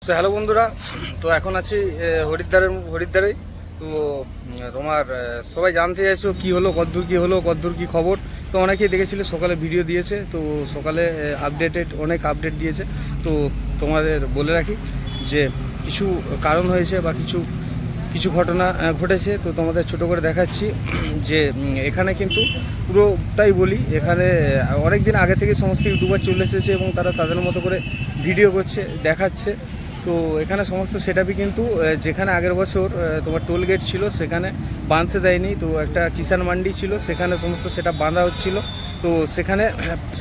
তো হ্যালো বন্ধুরা, তো এখন আছি হরিদ্বারে। তো তোমার সবাই জানতে চাইছো কি হলো, কদ্দূর কি খবর। তো অনেকেই দেখেছিলে, সকালে ভিডিও দিয়েছে, তো সকালে অনেক আপডেট দিয়েছে। তো তোমাদের বলে রাখি যে কিছু কারণ হয়েছে বা কিছু ঘটনা ঘটেছে। তো তোমাদের ছোট করে দেখাচ্ছি যে এখানে কিন্তু পুরোটাই বলি, এখানে অনেক দিন আগে থেকে সমস্ত ইউটিউবার চলে এসেছে এবং তারা তাদের মতো করে ভিডিও করছে, দেখাচ্ছে। তো এখানে সমস্ত সেটআপই কিন্তু যেখানে আগের বছর তোমার টোল গেট ছিল সেখানে বাঁধতে দেয়নি। তো একটা কিষাণ মান্ডি ছিল, সেখানে সমস্ত সেটআপ বাঁধা হচ্ছিল। তো সেখানে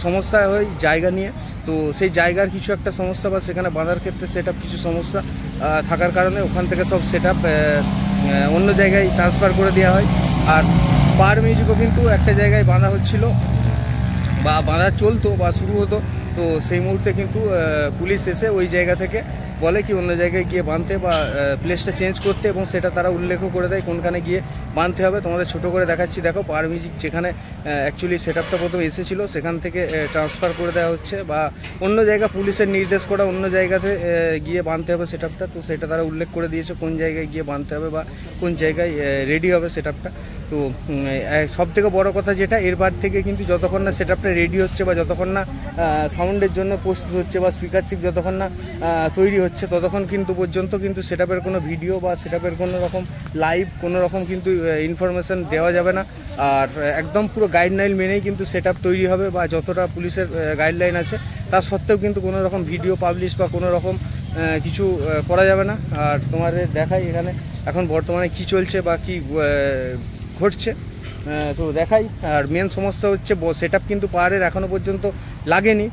সমস্যা হয় জায়গা নিয়ে। তো সেই জায়গার কিছু একটা সমস্যা বা সেখানে বাঁধার ক্ষেত্রে সেটআপ কিছু সমস্যা থাকার কারণে ওখান থেকে সব সেটআপ অন্য জায়গায় ট্রান্সফার করে দেওয়া হয়। আর পাওয়ার মিউজিকও কিন্তু একটা জায়গায় বাঁধা হচ্ছিল বা বাঁধা চলতো বা শুরু হতো। তো সেই মুহূর্তে কিন্তু পুলিশ এসে ওই জায়গা থেকে বলে কি অন্য জায়গায় গিয়ে বাঁধতে বা প্লেসটা চেঞ্জ করতে, এবং সেটা তারা উল্লেখও করে দেয় কোনখানে গিয়ে বাঁধতে হবে। তোমাদের ছোটো করে দেখাচ্ছি, দেখো পাওয়ার মিউজিক যেখানে অ্যাকচুয়ালি সেটআপটা প্রথম এসেছিলো সেখান থেকে ট্রান্সফার করে দেওয়া হচ্ছে বা অন্য জায়গা পুলিশের নির্দেশ করা অন্য জায়গাতে গিয়ে বাঁধতে হবে সেটআপটা। তো সেটা তারা উল্লেখ করে দিয়েছে কোন জায়গায় গিয়ে বাঁধতে হবে বা কোন জায়গায় রেডি হবে সেটআপটা। তো সবথেকে বড় কথা যেটা, এরবার থেকে কিন্তু যতক্ষণ না সেটআপটা রেডি হচ্ছে বা যতক্ষণ না সাউন্ডের জন্য প্রস্তুত হচ্ছে বা স্পিকার চিপ যতক্ষণ না তৈরি হচ্ছে, ততক্ষণ কিন্তু পর্যন্ত কিন্তু সেটআপের কোনো ভিডিও বা সেটআপের কোনো রকম লাইভ কোনো রকম কিন্তু ইনফরমেশান দেওয়া যাবে না। আর একদম পুরো গাইডলাইন মেনেই কিন্তু সেটআপ তৈরি হবে বা যতটা পুলিশের গাইডলাইন আছে তা সত্ত্বেও কিন্তু কোনো রকম ভিডিও পাবলিশ বা কোনো রকম কিছু করা যাবে না। আর তোমাদের দেখাই এখানে এখন বর্তমানে কি চলছে বা কি ঘটছে, তো দেখাই। আর মেন সমস্যা হচ্ছে সেটআপ কিন্তু পাহাড়ের এখনও পর্যন্ত লাগেনি,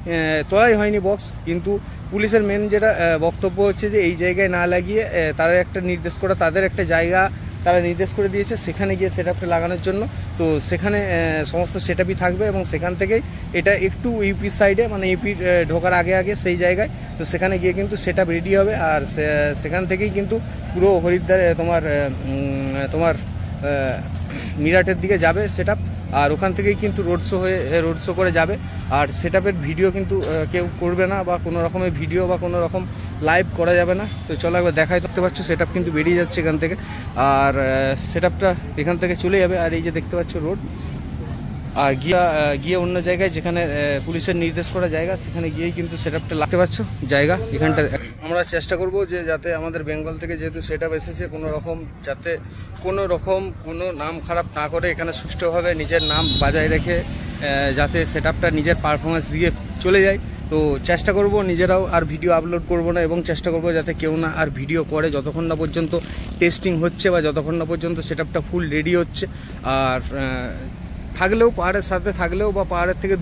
তোলাই হয়নি বক্স। কিন্তু পুলিশের মেন যেটা বক্তব্য হচ্ছে যে এই জায়গায় না লাগিয়ে তাদের একটা নির্দেশ করা, তাদের একটা জায়গা তারা নির্দেশ করে দিয়েছে সেখানে গিয়ে সেটআপটা লাগানোর জন্য। তো সেখানে সমস্ত সেটআপই থাকবে এবং সেখান থেকেই এটা একটু ইউপির সাইডে, মানে ইউপির ঢোকার আগে সেই জায়গায়, তো সেখানে গিয়ে কিন্তু সেটআপ রেডি হবে। আর সেখান থেকেই কিন্তু পুরো হরিদ্বারে তোমার মিরাটের দিকে যাবে সেটআপ। আর ওখান থেকেই কিন্তু রোড শো করে যাবে। আর সেটআপের ভিডিও কিন্তু কেউ করবে না বা কোনো রকমের ভিডিও বা কোনো রকম লাইভ করা যাবে না। তো চলো একবার দেখাই, দেখতে পাচ্ছ সেটআপ কিন্তু বেরিয়ে যাচ্ছে এখান থেকে। আর সেটআপটা এখান থেকে চলে যাবে। আর এই যে দেখতে পাচ্ছ রোড, আর গিয়ে অন্য জায়গায় যেখানে পুলিশের নির্দেশ করা জায়গা সেখানে গিয়েই কিন্তু সেটআপটা লাগতে পারছো জায়গা এখানটা। আমরা চেষ্টা করব যে যাতে আমাদের বেঙ্গল থেকে যেহেতু সেটআপ এসেছে যাতে কোনো রকম কোনো নাম খারাপ না করে, এখানে সুষ্ঠুভাবে নিজের নাম বজায় রেখে যাতে সেটআপটা নিজের পারফরমেন্স দিয়ে চলে যায়। তো চেষ্টা করব নিজেরাও আর ভিডিও আপলোড করব না, এবং চেষ্টা করব যাতে কেউ না আর ভিডিও করে যতক্ষণ না পর্যন্ত টেস্টিং হচ্ছে বা যতক্ষণ না পর্যন্ত সেটআপটা ফুল রেডি হচ্ছে। আর থাকলেও পাহাড়ের সাথে থাকলেও বা পাহাড়ের থেকে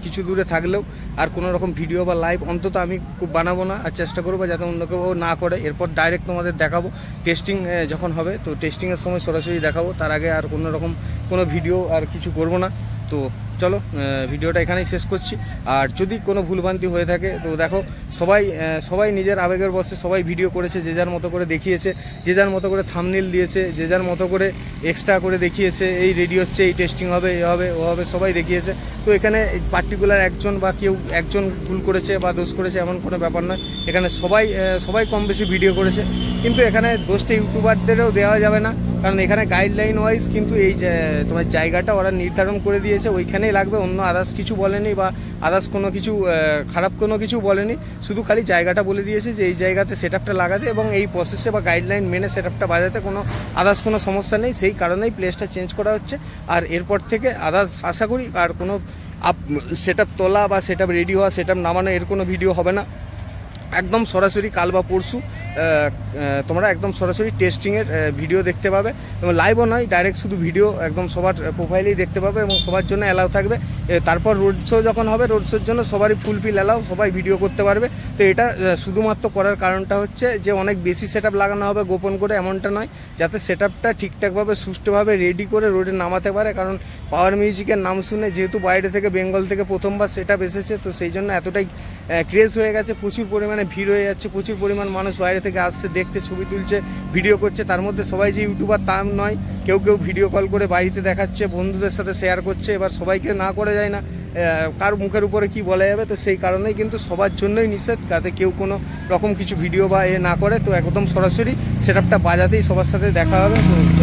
কিছু দূরে থাকলেও আর কোনো রকম ভিডিও বা লাইভ অন্তত আমি বানাবো না। আর চেষ্টা করবো যাতে অন্য কেউ না করে। এরপর ডাইরেক্ট তোমাদের দেখাবো টেস্টিং যখন হবে, তো টেস্টিংয়ের সময় সরাসরি দেখাবো। তার আগে আর কোনো ভিডিও আর কিছু করবো না। তো চলো ভিডিওটা এখানেই শেষ করছি। আর যদি কোনো ভুলভ্রান্তি হয়ে থাকে তো দেখো, সবাই নিজের আবেগের বশে সবাই ভিডিও করেছে, যে যার মতো করে দেখিয়েছে, যে যার মতো করে থাম্বনেল দিয়েছে, যে যার মতো করে এক্সট্রা করে দেখিয়েছে এই রেডি হচ্ছে, এই টেস্টিং হবে, এ হবে ও হবে, সবাই দেখিয়েছে। তো এখানে পার্টিকুলার একজন বা কেউ একজন ভুল করেছে বা দোষ করেছে এমন কোনো ব্যাপার নয়। এখানে সবাই কম বেশি ভিডিও করেছে, কিন্তু এখানে দোষটা ইউটিউবারদেরও দেওয়া যাবে না। কারণ এখানে গাইডলাইন ওয়াইজ কিন্তু এই তোমার জায়গাটা ওরা নির্ধারণ করে দিয়েছে, ওইখানেই লাগবে। অন্য আদার্স কিছু বলেনি বা আদার্স কোনো কিছু খারাপ কোনো কিছু বলেনি, শুধু খালি জায়গাটা বলে দিয়েছে যে এই জায়গাতে সেটআপটা লাগাতে এবং এই প্রসেসে বা গাইডলাইন মেনে সেটআপটা বাজাতে কোনো আদার্স কোনো সমস্যা নেই। সেই কারণেই প্লেসটা চেঞ্জ করা হচ্ছে। আর এরপর থেকে আদার্স আশা করি আর কোনো সেটআপ তোলা বা সেটআপ রেডি হওয়া, সেটআপ নামানো এর কোনো ভিডিও হবে না। একদম সরাসরি কাল বা পরশু তোমরা একদম সরাসরি টেস্টিংয়ের ভিডিও দেখতে পাবে, এবং লাইভও নয়, ডাইরেক্ট শুধু ভিডিও একদম সবার প্রোফাইলেই দেখতে পাবে এবং সবার জন্য অ্যালাউ থাকবে। তারপর রোড শো যখন হবে, রোড শোর জন্য সবারই ফুলফিল অ্যালাউ, সবাই ভিডিও করতে পারবে। তো এটা শুধুমাত্র করার কারণটা হচ্ছে যে অনেক বেশি সেটআপ লাগানো হবে গোপন করে, এমনটা নয়, যাতে সেটআপটা ঠিকঠাকভাবে সুষ্ঠুভাবে রেডি করে রোডে নামাতে পারে। কারণ পাওয়ার মিউজিকের নাম শুনে যেহেতু বাইরে থেকে বেঙ্গল থেকে প্রথমবার সেটআপ এসেছে, তো সেই জন্য এতটাই ক্রেজ হয়ে গেছে, প্রচুর পরিমাণে ভিড় হয়ে যাচ্ছে, প্রচুর পরিমাণ মানুষ বাইরে থেকে আসছে, দেখতে, ছবি তুলছে, ভিডিও করছে। তার মধ্যে সবাই যে ইউটিউবার তা নয়, কেউ ভিডিও কল করে বাড়িতে দেখাচ্ছে, বন্ধুদের সাথে শেয়ার করছে। এবার সবাইকে না করে যায় না, কার মুখের উপরে কি বলা যাবে, তো সেই কারণেই কিন্তু সবার জন্যই নিষেধ, যাতে কেউ কোনো রকম কিছু ভিডিও বা না করে। তো একদম সরাসরি সেটআপটা বাজাতেই সবার সাথে দেখা হবে। তো